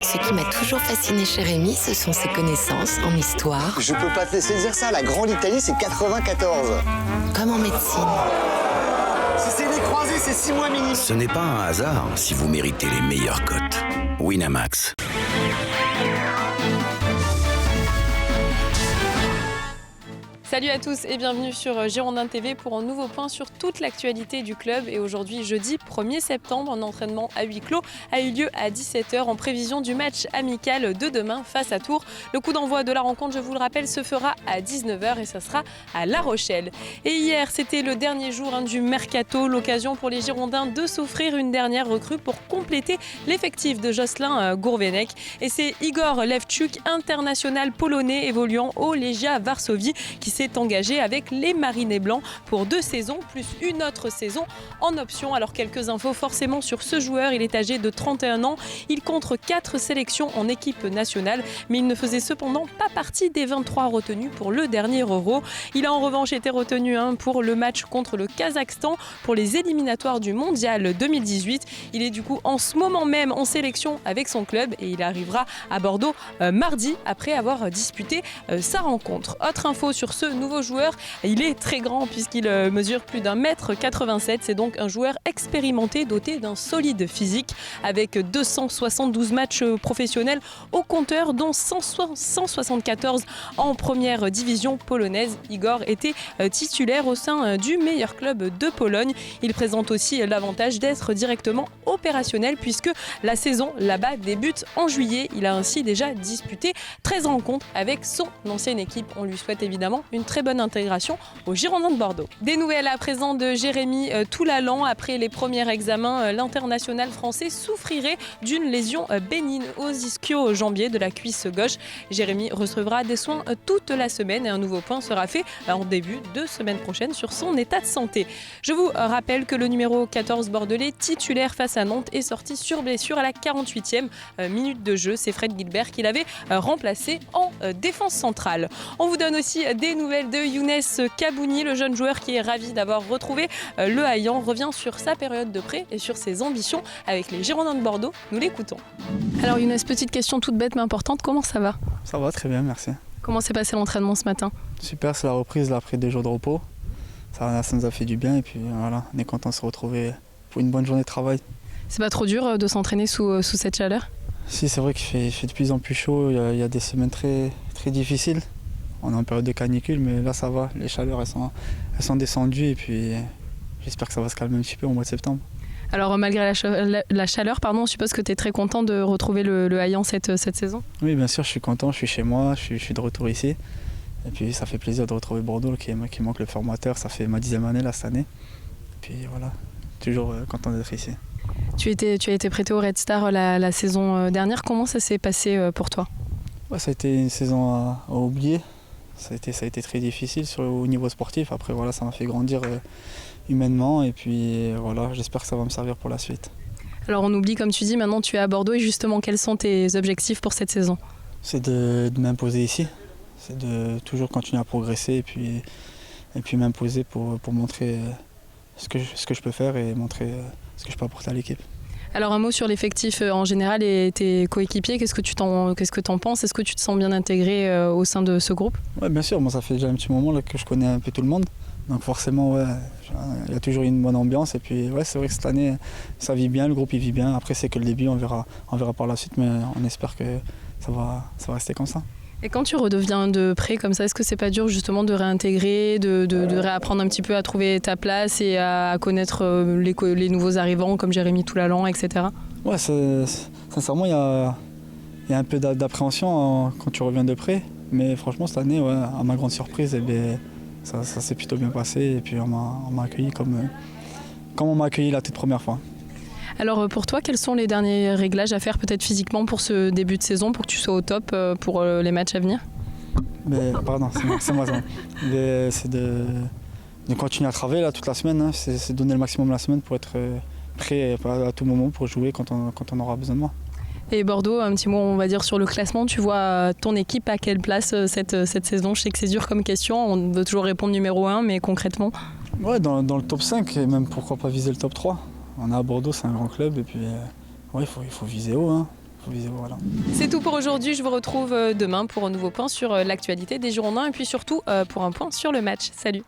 Ce qui m'a toujours fasciné chez Rémi, ce sont ses connaissances en histoire. Je peux pas te laisser dire ça, la grande Italie, c'est 94. Comme en médecine. Si c'est les croisés, c'est 6 mois minimum. Ce n'est pas un hasard si vous méritez les meilleures cotes. Winamax. Salut à tous et bienvenue sur Girondins TV pour un nouveau point sur toute l'actualité du club. Et aujourd'hui, jeudi 1er septembre, un entraînement à huis clos a eu lieu à 17h en prévision du match amical de demain face à Tours. Le coup d'envoi de la rencontre, je vous le rappelle, se fera à 19h et ça sera à La Rochelle. Et hier, c'était le dernier jour du mercato, l'occasion pour les Girondins de s'offrir une dernière recrue pour compléter l'effectif de Jocelyn Gourvenec. Et c'est Igor Lewczuk, international polonais évoluant au Legia Varsovie, qui s'est engagé avec les Marinés Blancs pour 2 saisons plus une autre saison en option. Alors quelques infos forcément sur ce joueur, il est âgé de 31 ans, il compte 4 sélections en équipe nationale, mais il ne faisait cependant pas partie des 23 retenus pour le dernier Euro. Il a en revanche été retenu pour le match contre le Kazakhstan pour les éliminatoires du Mondial 2018. Il est du coup en ce moment même en sélection avec son club et il arrivera à Bordeaux mardi après avoir disputé sa rencontre. Autre info sur ce nouveau joueur, il est très grand puisqu'il mesure plus d'1m87. C'est donc un joueur expérimenté doté d'un solide physique avec 272 matchs professionnels au compteur, dont 174 en première division polonaise. Igor était titulaire au sein du meilleur club de Pologne. Il présente aussi l'avantage d'être directement opérationnel puisque la saison là-bas débute en juillet. Il a ainsi déjà disputé 13 rencontres avec son ancienne équipe. On lui souhaite évidemment une très bonne intégration aux Girondins de Bordeaux. Des nouvelles à présent de Jérémy Toulalan. Après les premiers examens, l'international français souffrirait d'une lésion bénigne aux ischio-jambiers de la cuisse gauche. Jérémy recevra des soins toute la semaine et un nouveau point sera fait en début de semaine prochaine sur son état de santé. Je vous rappelle que le numéro 14 bordelais titulaire face à Nantes est sorti sur blessure à la 48e minute de jeu. C'est Fred Gilbert qui l'avait remplacé en défense centrale. On vous donne aussi des nouvelles de Younes Kabouni, le jeune joueur qui est ravi d'avoir retrouvé le Haillan, revient sur sa période de prêt et sur ses ambitions avec les Girondins de Bordeaux. Nous l'écoutons. Alors Younes, petite question toute bête mais importante, comment ça va ? Ça va très bien, merci. Comment s'est passé l'entraînement ce matin ? Super, c'est la reprise là, après 2 jours de repos. Ça nous a fait du bien et puis voilà, on est content de se retrouver pour une bonne journée de travail. C'est pas trop dur de s'entraîner sous cette chaleur ? Si, c'est vrai qu'il fait de plus en plus chaud, il y a des semaines très, très difficiles. On est en période de canicule, mais là ça va, les chaleurs elles sont descendues et puis j'espère que ça va se calmer un petit peu au mois de septembre. Alors malgré la chaleur, on suppose que tu es très content de retrouver le Haillan cette saison ? Oui, bien sûr, je suis content, je suis chez moi, je suis de retour ici. Et puis ça fait plaisir de retrouver Bordeaux qui manque le formateur, ça fait ma 10e année là cette année. Et puis voilà, toujours content d'être ici. Tu as été prêté au Red Star la saison dernière, comment ça s'est passé pour toi ? Ouais, ça a été une saison à oublier. Ça a été très difficile au niveau sportif. Après, voilà, ça m'a fait grandir humainement. Et puis, voilà, j'espère que ça va me servir pour la suite. Alors, on oublie, comme tu dis, maintenant tu es à Bordeaux. Et justement, quels sont tes objectifs pour cette saison ? C'est de m'imposer ici. C'est de toujours continuer à progresser et puis m'imposer pour montrer ce que je peux faire et montrer ce que je peux apporter à l'équipe. Alors un mot sur l'effectif en général et tes coéquipiers, qu'est-ce que tu en penses ? Est-ce que tu te sens bien intégré au sein de ce groupe ? Oui, bien sûr, moi ça fait déjà un petit moment là, que je connais un peu tout le monde. Donc forcément, ouais, il y a toujours une bonne ambiance. Et puis ouais, c'est vrai que cette année, ça vit bien, le groupe il vit bien. Après c'est que le début, on verra par la suite, mais on espère que ça va rester comme ça. Et quand tu redeviens de près comme ça, est-ce que c'est pas dur justement de réintégrer, de réapprendre un petit peu à trouver ta place et à connaître les nouveaux arrivants comme Jérémy Toulalan, etc. Ouais, sincèrement, il y a un peu d'appréhension quand tu reviens de près. Mais franchement, cette année, ouais, à ma grande surprise, ça s'est plutôt bien passé. Et puis on m'a accueilli comme on m'a accueilli la toute première fois. Alors pour toi, quels sont les derniers réglages à faire peut-être physiquement pour ce début de saison, pour que tu sois au top pour les matchs à venir ? Pardon, c'est moi ça. C'est de continuer à travailler là, toute la semaine. Hein. C'est donner le maximum la semaine pour être prêt à tout moment pour jouer quand on aura besoin de moi. Et Bordeaux, un petit mot on va dire sur le classement, tu vois ton équipe à quelle place cette saison ? Je sais que c'est dur comme question, on veut toujours répondre numéro 1, mais concrètement ? Ouais, dans le top 5 et même pourquoi pas viser le top 3. On est à Bordeaux, c'est un grand club et puis ouais, il faut viser haut. Hein. Voilà. C'est tout pour aujourd'hui. Je vous retrouve demain pour un nouveau point sur l'actualité des Girondins et puis surtout pour un point sur le match. Salut!